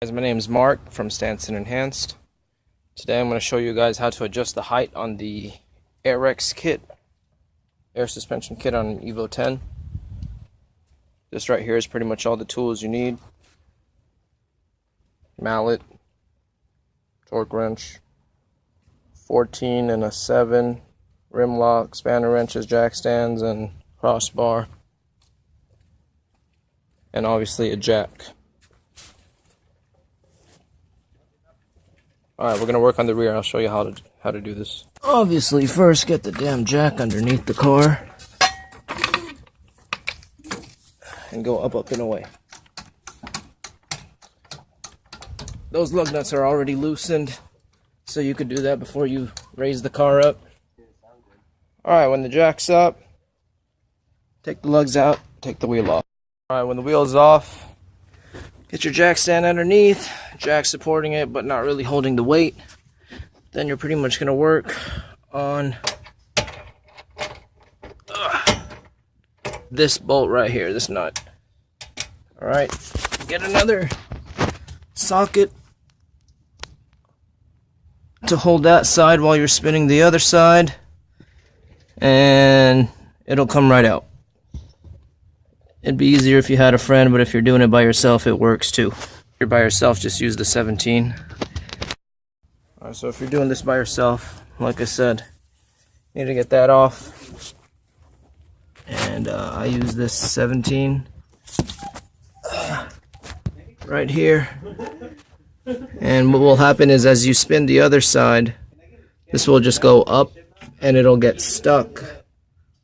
Guys, my name is Mark from Stanson Enhanced. Today I'm going to show you guys how to adjust the height on the Airrex kit, air suspension kit on an Evo 10. This right here is pretty much all the tools you need. Mallet, torque wrench, 14 and a 7, rim lock, spanner wrenches, jack stands, and crossbar, and obviously a jack. Alright, we're going to work on the rear. I'll show you how to do this. Obviously, first get the damn jack underneath the car. And go up and away. Those lug nuts are already loosened, so you could do that before you raise the car up. Alright, when the jack's up, take the lugs out, take the wheel off. Alright, when the wheel is off, get your jack stand underneath, jack supporting it but not really holding the weight. Then you're pretty much going to work on this bolt right here, this nut. Alright, get another socket to hold that side while you're spinning the other side, and it'll come right out. It'd be easier if you had a friend, but if you're doing it by yourself, it works too. If you're by yourself, just use the 17. Alright, so if you're doing this by yourself, like I said, you need to get that off. And I use this 17 right here. And what will happen is as you spin the other side, this will just go up and it'll get stuck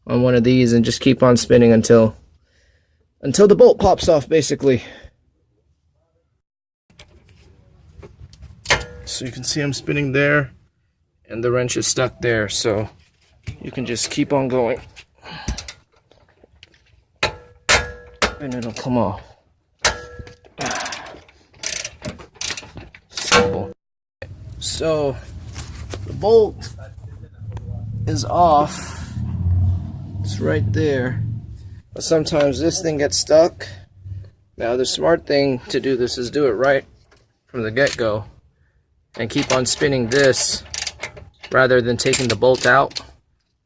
on one of these and just keep on spinning until the bolt pops off, basically. So you can see I'm spinning there and the wrench is stuck there, so you can just keep on going and it'll come off. Simple. So the bolt is off. It's right there. But sometimes this thing gets stuck. Now the smart thing to do this is do it right from the get-go and keep on spinning this rather than taking the bolt out.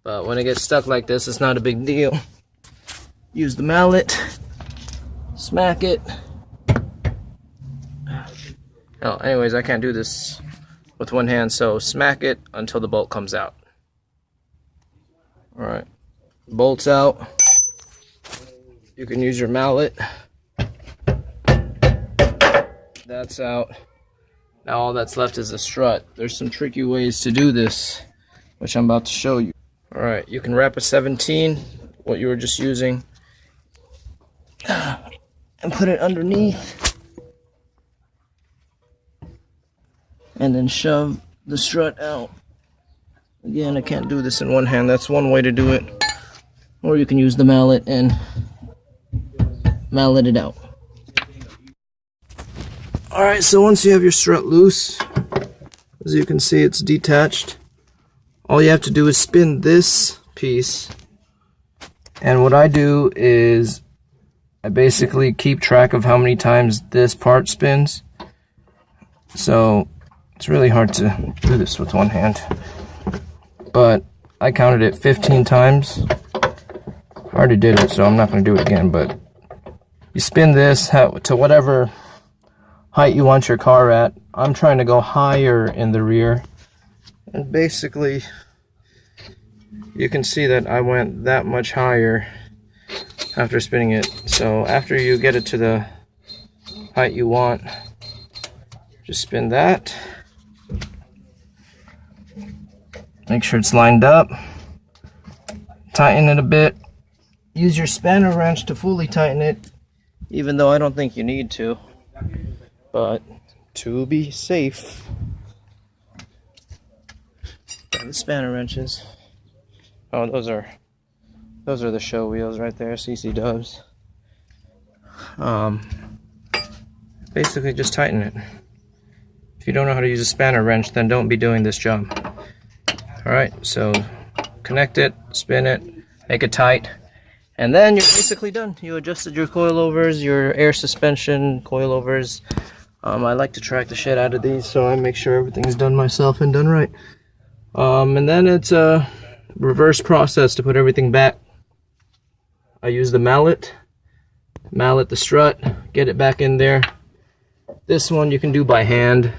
But when it gets stuck like this, it's not a big deal. Use the mallet, smack it. Oh, anyways, I can't do this with one hand, so smack it until the bolt comes out. Alright, bolt's out. You can use your mallet. That's out. Now all that's left is a strut. There's some tricky ways to do this, which I'm about to show you. Alright, you can wrap a 17, what you were just using, and put it underneath. And then shove the strut out. Again, I can't do this in one hand. That's one way to do it. Or you can use the mallet and mallet it out. Alright, so once you have your strut loose, as you can see, it's detached. All you have to do is spin this piece. And what I do is I basically keep track of how many times this part spins. So it's really hard to do this with one hand. But I counted it 15 times. I already did it, so I'm not going to do it again, but you spin this to whatever height you want your car at. I'm trying to go higher in the rear. And basically, you can see that I went that much higher after spinning it. So after you get it to the height you want, just spin that. Make sure it's lined up. Tighten it a bit. Use your spanner wrench to fully tighten it, even though I don't think you need to, but to be safe. Got the spanner wrenches. Oh, those are the show wheels right there, CC Dubs. Basically just tighten it. If you don't know how to use a spanner wrench, then don't be doing this job. Alright, so connect it, spin it, make it tight, and then you're basically done. You adjusted your coilovers, your air suspension coilovers, I like to track the shit out of these, so I make sure everything's done myself and done right. And then it's a reverse process to put everything back. I use the mallet the strut, get it back in there. This one you can do by hand.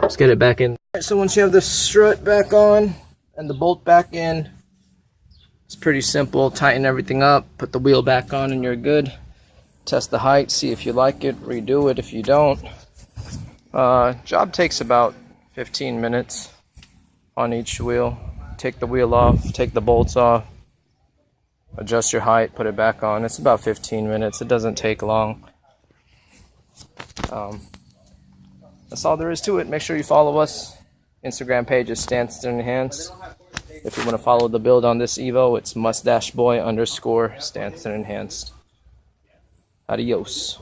Just get it back in. Alright, so once you have the strut back on and the bolt back in, it's pretty simple. Tighten everything up, put the wheel back on, and you're good. Test the height, see if you like it, redo it if you don't. Job takes about 15 minutes on each wheel. Take the wheel off, take the bolts off, adjust your height, put it back on. It's about 15 minutes. It doesn't take long. That's all there is to it. Make sure you follow us. Instagram page is Stanced and Enhanced. If you want to follow the build on this Evo, it's _Stanced and Enhanced. Adios.